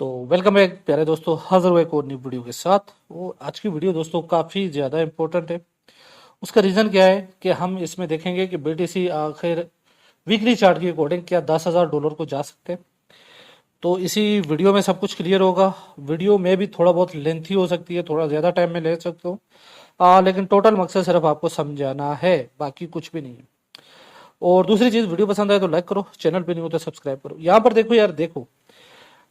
तो welcome back प्यारे दोस्तों, हाजिर हुए एक और नई वीडियो के साथ। वो आज की वीडियो दोस्तों काफ़ी ज़्यादा इम्पोर्टेंट है। उसका रीज़न क्या है कि हम इसमें देखेंगे कि बीटीसी आखिर वीकली चार्ट के अकॉर्डिंग क्या $10,000 को जा सकते हैं। तो इसी वीडियो में सब कुछ क्लियर होगा। वीडियो में भी थोड़ा बहुत लेंथी हो सकती है, थोड़ा ज़्यादा टाइम में ले सकते हो, लेकिन टोटल मकसद सिर्फ आपको समझाना है, बाकी कुछ भी नहीं है। और दूसरी चीज़, वीडियो पसंद आए तो लाइक करो, चैनल पे नहीं हो तो सब्सक्राइब करो। यहाँ पर देखो यार, देखो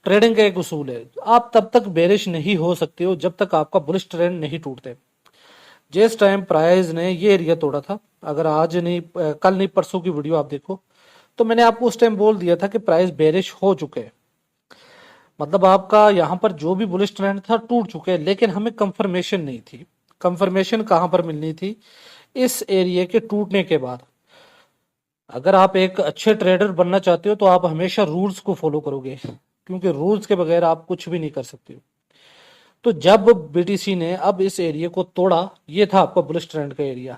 ट्रेडिंग का एक उसूल है, आप तब तक बेरिश नहीं हो सकते हो जब तक आपका बुलिश ट्रेंड नहीं टूटते। जिस टाइम प्राइस ने ये एरिया तोड़ा था, अगर आज नहीं कल नहीं परसों की वीडियो आप देखो, तो मैंने आपको उस टाइम बोल दिया था कि प्राइस बेरिश हो चुके हैं। मतलब आपका यहाँ पर जो भी बुलिश ट्रेंड था टूट चुके हैं, लेकिन हमें कंफर्मेशन नहीं थी। कंफर्मेशन कहाँ पर मिलनी थी? इस एरिया के टूटने के बाद। अगर आप एक अच्छे ट्रेडर बनना चाहते हो तो आप हमेशा रूल्स को फॉलो करोगे, क्योंकि रूल्स के बगैर आप कुछ भी नहीं कर सकते हो। तो जब बीटीसी ने अब इस एरिया को तोड़ा, ये था आपका बुलिश ट्रेंड का एरिया।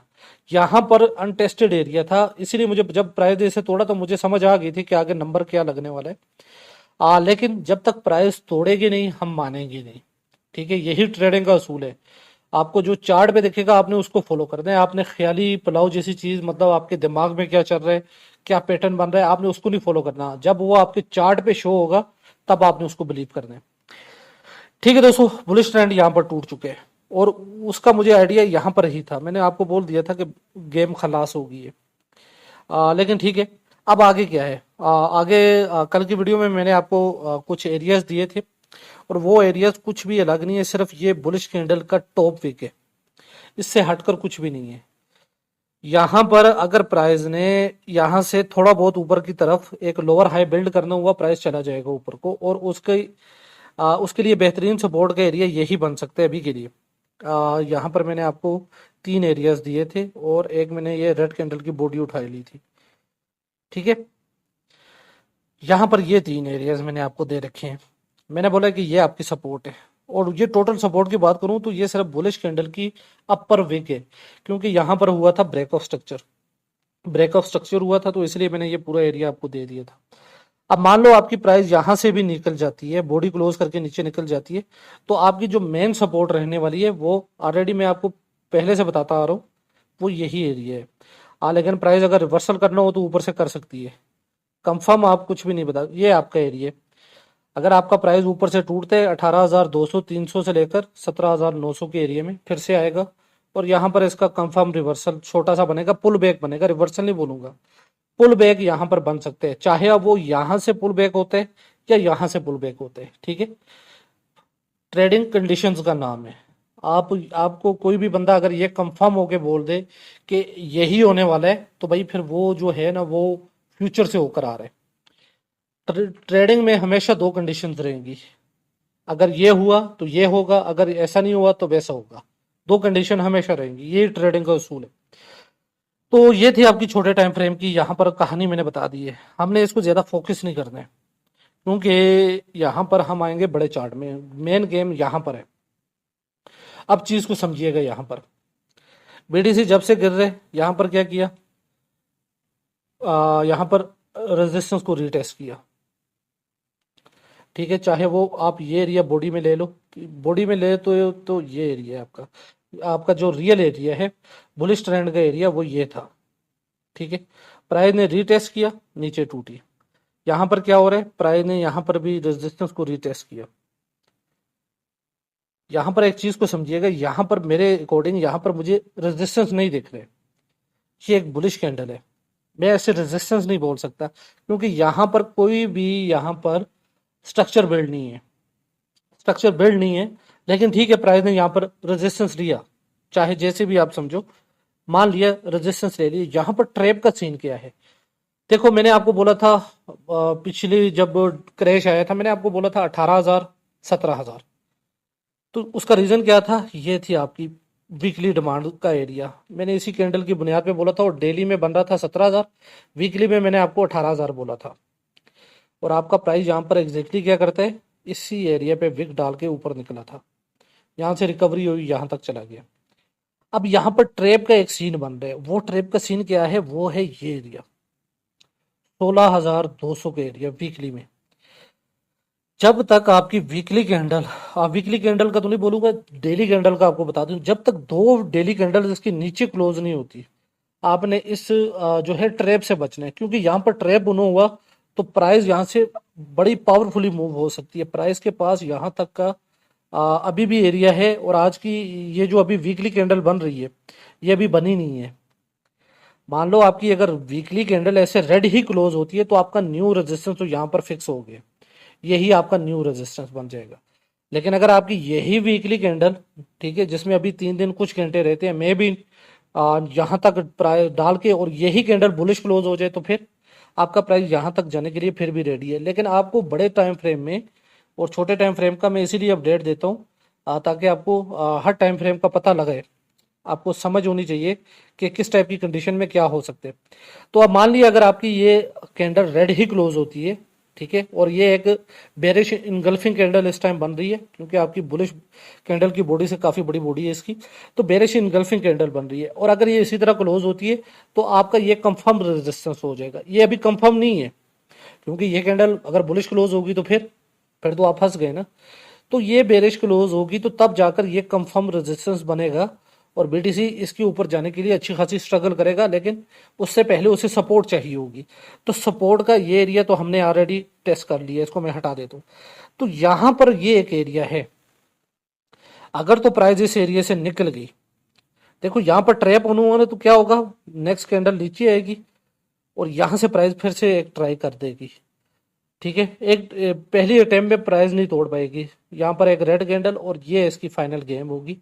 यहाँ पर अनटेस्टेड एरिया था, इसीलिए मुझे जब प्राइस इसे तोड़ा तो मुझे समझ आ गई थी कि आगे नंबर क्या लगने वाला है। लेकिन जब तक प्राइस तोड़ेगी नहीं, हम मानेंगे नहीं। ठीक है, यही ट्रेडिंग का असूल है। आपको जो चार्ट पे दिखेगा आपने उसको फॉलो करना है। आपने ख्याली पुलाव जैसी चीज, मतलब आपके दिमाग में क्या चल रहा है, क्या पैटर्न बन रहा है, आपने उसको नहीं फॉलो करना। जब वो आपके चार्ट पे शो होगा तब आपने उसको बिलीव करना है। ठीक है दोस्तों, बुलिश ट्रेंड यहाँ पर टूट चुके हैं और उसका मुझे आइडिया यहाँ पर ही था। मैंने आपको बोल दिया था कि गेम खलास हो गई है। लेकिन ठीक है, अब आगे क्या है? आगे कल की वीडियो में मैंने आपको कुछ एरियाज दिए थे, और वो एरियाज कुछ भी अलग नहीं है, सिर्फ ये बुलिश कैंडल का टॉप विक है, इससे हटकर कुछ भी नहीं है। यहाँ पर अगर प्राइस ने यहाँ से थोड़ा बहुत ऊपर की तरफ एक लोअर हाई बिल्ड करना हुआ, प्राइस चला जाएगा ऊपर को, और उसके लिए बेहतरीन सपोर्ट का एरिया यही बन सकते हैं अभी के लिए। यहाँ पर मैंने आपको 3 एरियाज दिए थे और एक मैंने ये रेड कैंडल की बॉडी उठा ली थी। ठीक है, यहाँ पर ये 3 एरियाज मैंने आपको दे रखे हैं। मैंने बोला कि ये आपकी सपोर्ट है, और ये टोटल सपोर्ट की बात करूं तो ये सिर्फ बुलिश कैंडल की अपर विक है, क्योंकि यहाँ पर हुआ था break of structure. Break of structure हुआ था, तो इसलिए मैंने ये पूरा एरिया आपको दे दिया था। अब मान लो आपकी प्राइस यहां से भी निकल जाती है, बॉडी क्लोज करके नीचे निकल जाती है, तो आपकी जो मेन सपोर्ट रहने वाली है वो ऑलरेडी मैं आपको पहले से बताता आ रहा हूँ, वो यही एरिया है। लेकिन प्राइस अगर रिवर्सल करना हो तो ऊपर से कर सकती है। कंफर्म आप कुछ भी नहीं बता, ये आपका एरिया है। अगर आपका प्राइस ऊपर से टूटते हैं 18,200 300 से लेकर 17,900 के एरिया में फिर से आएगा, और यहाँ पर इसका कंफर्म रिवर्सल छोटा सा बनेगा, पुल बैक बनेगा, रिवर्सल नहीं बोलूंगा, पुल बैक यहाँ पर बन सकते हैं, चाहे अब वो यहाँ से पुल बैक होते हैं या यहाँ से पुल बैक होते हैं। ठीक है, ट्रेडिंग कंडीशंस का नाम है। आपको कोई भी बंदा अगर ये कंफर्म होके बोल दे कि यही होने वाला है, तो भाई फिर वो जो है ना, वो फ्यूचर से होकर आ रहा है। ट्रेडिंग में हमेशा 2 कंडीशंस रहेंगी, अगर ये हुआ तो ये होगा, अगर ऐसा नहीं हुआ तो वैसा होगा। 2 कंडीशन हमेशा रहेंगी, ये ट्रेडिंग का उसूल है। तो ये थी आपकी छोटे टाइम फ्रेम की यहाँ पर कहानी, मैंने बता दी है। हमने इसको ज्यादा फोकस नहीं करना है, क्योंकि यहाँ पर हम आएंगे बड़े चार्ट में। मेन गेम यहाँ पर है। अब चीज को समझिएगा, यहाँ पर बीडीसी जब से गिर रहे, यहाँ पर क्या किया? यहाँ पर रेजिस्टेंस को रीटेस्ट किया। ठीक है, चाहे वो आप ये एरिया बॉडी में ले लो, बॉडी में ले तो ये एरिया है आपका। आपका जो रियल एरिया है बुलिश ट्रेंड का एरिया, वो ये था। ठीक है, प्राइस ने रीटेस्ट किया, नीचे टूटी। यहाँ पर क्या हो रहा है? प्राइस ने यहाँ पर भी रेजिस्टेंस को रीटेस्ट किया। यहाँ पर एक चीज को समझिएगा, यहाँ पर मेरे अकॉर्डिंग यहाँ पर मुझे रेजिस्टेंस नहीं दिख रहे। ये एक बुलिश कैंडल है, मैं ऐसे रेजिस्टेंस नहीं बोल सकता, क्योंकि यहाँ पर कोई भी यहाँ पर स्ट्रक्चर बिल्ड नहीं है। स्ट्रक्चर बिल्ड नहीं है, लेकिन ठीक है, प्राइस ने यहाँ पर रेजिस्टेंस लिया, चाहे जैसे भी आप समझो, मान लिया रेजिस्टेंस ले लिया। यहाँ पर ट्रैप का सीन क्या है? देखो, मैंने आपको बोला था पिछली जब क्रैश आया था, मैंने आपको बोला था 18,000 17,000। तो उसका रीजन क्या था? ये थी आपकी वीकली डिमांड का एरिया। मैंने इसी कैंडल की बुनियाद पे बोला था, और डेली में बन रहा था 17,000, वीकली में मैंने आपको 18,000 बोला था। और आपका प्राइस यहाँ पर एग्जैक्टली क्या करता है? इसी एरिया पे विक डाल के ऊपर निकला था, यहाँ से रिकवरी हुई, यहाँ तक चला गया। अब यहाँ पर ट्रेप का एक सीन बन रहा है। वो ट्रेप का सीन क्या है? वो है ये एरिया 16,200 के एरिया वीकली में। जब तक आपकी वीकली कैंडल, वीकली कैंडल का तो नहीं बोलूंगा, डेली कैंडल का आपको बता दूं, जब तक दो डेली कैंडल इसके नीचे क्लोज नहीं होती, आपने इस जो है ट्रैप से बचना है। क्योंकि यहाँ पर ट्रैप बना हुआ तो प्राइस यहाँ से बड़ी पावरफुली मूव हो सकती है। प्राइस के पास यहाँ तक का अभी भी एरिया है, और आज की ये जो अभी वीकली कैंडल बन रही है ये अभी बनी नहीं है। मान लो आपकी अगर वीकली कैंडल ऐसे रेड ही क्लोज होती है तो आपका न्यू रेजिस्टेंस तो यहाँ पर फिक्स हो गया, यही आपका न्यू रेजिस्टेंस बन जाएगा। लेकिन अगर आपकी यही वीकली कैंडल, ठीक है, जिसमें अभी 3 दिन कुछ घंटे रहते हैं, मे भी यहाँ तक प्राइस डाल के और यही कैंडल बुलिश क्लोज हो जाए तो फिर आपका प्राइस यहाँ तक जाने के लिए फिर भी रेडी है। लेकिन आपको बड़े टाइम फ्रेम में और छोटे टाइम फ्रेम का मैं इसीलिए अपडेट देता हूँ ताकि आपको हर टाइम फ्रेम का पता लगे, आपको समझ होनी चाहिए कि किस टाइप की कंडीशन में क्या हो सकते हैं। तो अब मान लिया अगर आपकी ये कैंडल रेड ही क्लोज होती है, ठीक है, और ये एक बेरिश इनगल्फिंग कैंडल इस टाइम बन रही है, क्योंकि आपकी बुलिश कैंडल की बॉडी से काफी बड़ी बॉडी है इसकी, तो बेरिश इनगल्फिंग कैंडल बन रही है। और अगर ये इसी तरह क्लोज होती है तो आपका ये कंफर्म रेजिस्टेंस हो जाएगा। ये अभी कंफर्म नहीं है, क्योंकि ये कैंडल अगर बुलिश क्लोज होगी तो फिर तो आप फंस गए ना। तो ये बेरिश क्लोज होगी तो तब जाकर ये कंफर्म रेजिस्टेंस बनेगा, और बीटीसी इसके ऊपर जाने के लिए अच्छी खासी स्ट्रगल करेगा। लेकिन उससे पहले उसे सपोर्ट चाहिए होगी। तो सपोर्ट का ये एरिया तो हमने ऑलरेडी टेस्ट कर लिया, इसको मैं हटा देता हूँ। तो यहां पर ये एक एरिया है, अगर तो प्राइस इस एरिया से निकल गई, देखो यहां पर ट्रैप होने वाला, तो क्या होगा, नेक्स्ट कैंडल नीचे आएगी और यहां से प्राइस फिर से एक ट्राई कर देगी, ठीक है। पहली अटेम्प्ट में प्राइस नहीं तोड़ पाएगी। यहाँ पर एक रेड कैंडल और ये इसकी फाइनल गेम होगी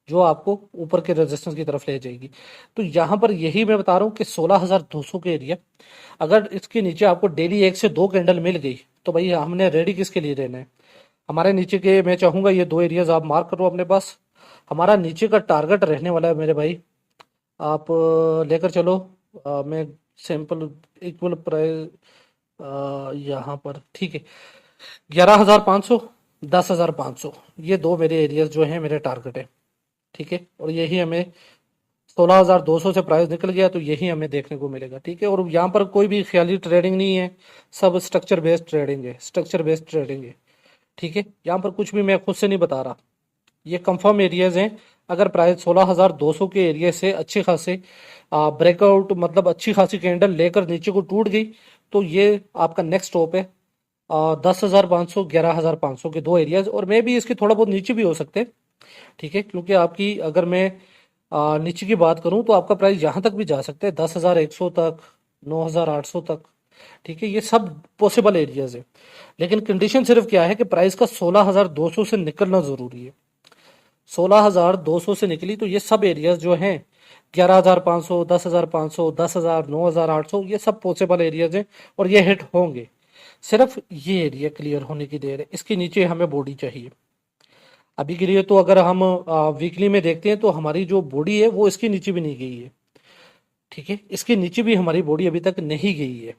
जो आपको ऊपर के रेजिस्टेंस की तरफ ले जाएगी। तो यहाँ पर यही मैं बता रहा हूँ कि 16,200 के एरिया, अगर इसके नीचे आपको डेली 1 से 2 कैंडल मिल गई तो भाई हमने रेडी किसके लिए रहना है। हमारे नीचे के मैं चाहूंगा ये 2 एरियाज आप मार्क करो अपने पास। हमारा नीचे का टारगेट रहने वाला है मेरे भाई, आप लेकर चलो। मैं सैंपल इक्वल प्राइस यहाँ पर, ठीक है, 11,500, 10,500, ये दो मेरे एरियाज जो हैं मेरे टारगेट है, ठीक है। और यही हमें 16,200 से प्राइस निकल गया तो यही हमें देखने को मिलेगा, ठीक है। और यहाँ पर कोई भी ख्याली ट्रेडिंग नहीं है, सब स्ट्रक्चर बेस्ड ट्रेडिंग है, स्ट्रक्चर बेस्ड ट्रेडिंग है, ठीक है। यहाँ पर कुछ भी मैं खुद से नहीं बता रहा, ये कंफर्म एरियाज हैं। अगर प्राइस 16,200 के एरिया से अच्छे खासे ब्रेकआउट, मतलब अच्छी खासी कैंडल लेकर नीचे को टूट गई तो ये आपका नेक्स्ट स्टॉप है 10,500, 11,500 के दो एरियाज। और मे भी इसके थोड़ा बहुत नीचे भी हो सकते हैं, ठीक है, क्योंकि आपकी अगर मैं नीचे की बात करूं तो आपका प्राइस यहाँ तक भी जा सकता है, 10,100 तक, 9,800 तक, ठीक है। ये सब पॉसिबल एरियाज है। लेकिन कंडीशन सिर्फ क्या है कि प्राइस का 16,200 से निकलना जरूरी है। 16,200 से निकली तो ये सब एरियाज जो हैं 11,500, 10,500, 10,000, 9,800, ये सब पॉसिबल एरियाज हैं और ये हिट होंगे। सिर्फ ये एरिया क्लियर होने की देर है, इसके नीचे हमें बॉडी चाहिए। अभी के लिए तो अगर हम वीकली में देखते हैं तो हमारी जो बॉडी है वो इसके नीचे भी नहीं गई है, ठीक है, इसके नीचे भी हमारी बॉडी अभी तक नहीं गई है।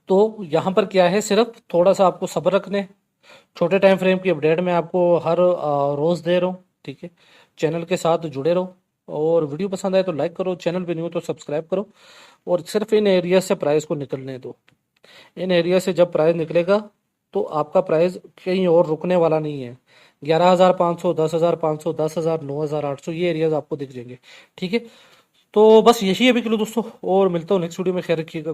तो यहाँ पर क्या है, सिर्फ थोड़ा सा आपको सब्र रखने, छोटे टाइम फ्रेम की अपडेट मैं आपको हर रोज दे रहा हूँ, ठीक है। चैनल के साथ जुड़े रहो, और वीडियो पसंद आए तो लाइक करो, चैनल पे नहीं हो तो सब्सक्राइब करो, और सिर्फ इन एरिया से प्राइस को निकलने दो। इन एरिया से जब प्राइस निकलेगा तो आपका प्राइस कहीं और रुकने वाला नहीं है। 11,500, 10,500, 10,000, 9,800, ये एरियाज आपको दिख जाएंगे, ठीक है। तो बस यही अभी के लिए दोस्तों, और मिलता हूँ नेक्स्ट वीडियो में, ख्याल रखिएगा।